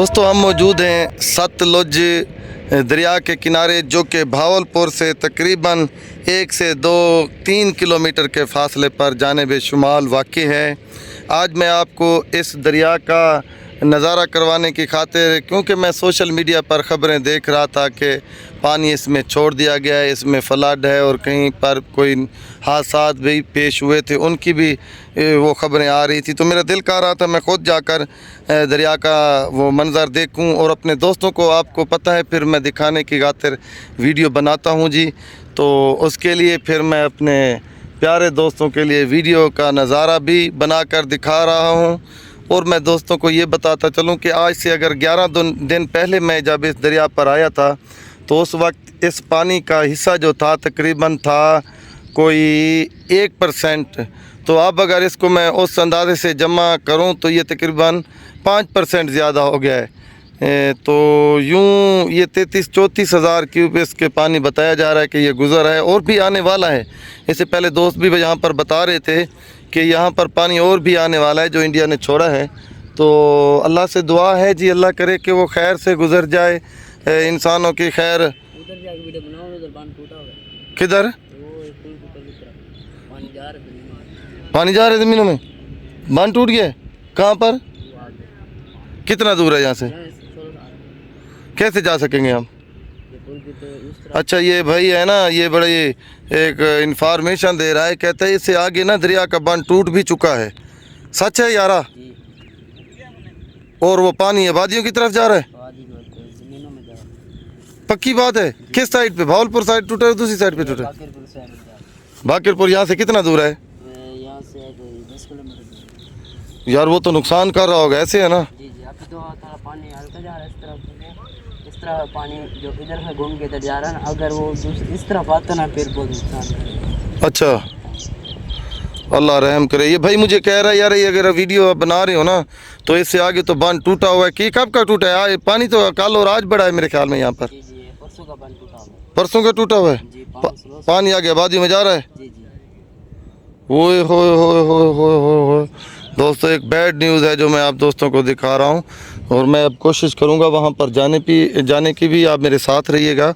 दोस्तों हम मौजूद हैं सतलुज दरिया के किनारे, जो कि भावलपुर से तकरीबन 1 से 2-3 किलोमीटर के फासले पर जानिब शुमाल वाक़ई है। आज मैं आपको इस दरिया का नज़ारा करवाने की खातिर, क्योंकि मैं सोशल मीडिया पर ख़बरें देख रहा था कि पानी इसमें छोड़ दिया गया है, इसमें फ्लड है और कहीं पर कोई हादसात भी पेश हुए थे, उनकी भी वो ख़बरें आ रही थी। तो मेरा दिल कर रहा था मैं ख़ुद जाकर दरिया का वो मंज़र देखूं और अपने दोस्तों को, आपको पता है, फिर मैं दिखाने की खातिर वीडियो बनाता हूं जी। तो उसके लिए फिर मैं अपने प्यारे दोस्तों के लिए वीडियो का नज़ारा भी बनाकर दिखा रहा हूं। और मैं दोस्तों को ये बताता चलूं कि आज से अगर 11 दिन पहले मैं जब इस दरिया पर आया था, तो उस वक्त इस पानी का हिस्सा जो था तकरीबन था कोई 1%। तो अब अगर इसको मैं उस अंदाजे से जमा करूं तो ये तकरीबन 5% ज़्यादा हो गया है। तो यूं ये 33-34 हज़ार क्यूबिक के पानी बताया जा रहा है कि ये गुज़र है और भी आने वाला है। इससे पहले दोस्त भी यहाँ पर बता रहे थे कि यहाँ पर पानी और भी आने वाला है जो इंडिया ने छोड़ा है। तो अल्लाह से दुआ है जी, अल्लाह करे कि वो खैर से गुज़र जाए, इंसानों की खैर। उधर जाके वीडियो बनाओ, उधर बांध टूटा हुआ है। किधर पानी जा रहा है, पानी जा रहे ज़मीनों में? बांध टूट गया? कहाँ पर? कितना दूर है यहाँ से? कैसे जा सकेंगे हम? अच्छा, ये भाई है ना, ये बड़े एक इंफॉर्मेशन दे रहा है, कहता है इससे आगे ना दरिया का बांध टूट भी चुका है। सच है यारा? और वो पानी आबादियों की तरफ जा रहा है? पक्की बात है? किस साइड पे? भावलपुर साइड टूटा है, दूसरी साइड पे टूटा है? बाकिरपुर यहाँ से कितना दूर है? यहाँ से 10 किलोमीटर। यार वो तो नुकसान कर रहा होगा, ऐसे है ना? जी जी, अभी तो थोड़ा पानी हल्का जा रहा है इस तरह पानी जो इधर से घूम के इधर जा रहा है ना, अगर वो इस तरफ आता ना फिर बहुत नुकसान है। अच्छा, अल्लाह रहम करे। ये भाई मुझे कह रहा है यार, ये अगर वीडियो आप बना रहे हो ना तो इससे आगे तो बांध टूटा हुआ है। कि कब का टूटा है? पानी तो कल और आज बढ़ा है मेरे ख्याल में यहाँ पर। जी जी, परसों का बांध टूटा हुआ है। परसों का टूटा हुआ है? जी, पानी आगे आबादी में जा रहा है? जी जी। ओए हो दोस्तों, एक बैड न्यूज़ है जो मैं आप दोस्तों को दिखा रहा हूँ, और मैं अब कोशिश करूँगा वहाँ पर जाने की भी। आप मेरे साथ रहिएगा।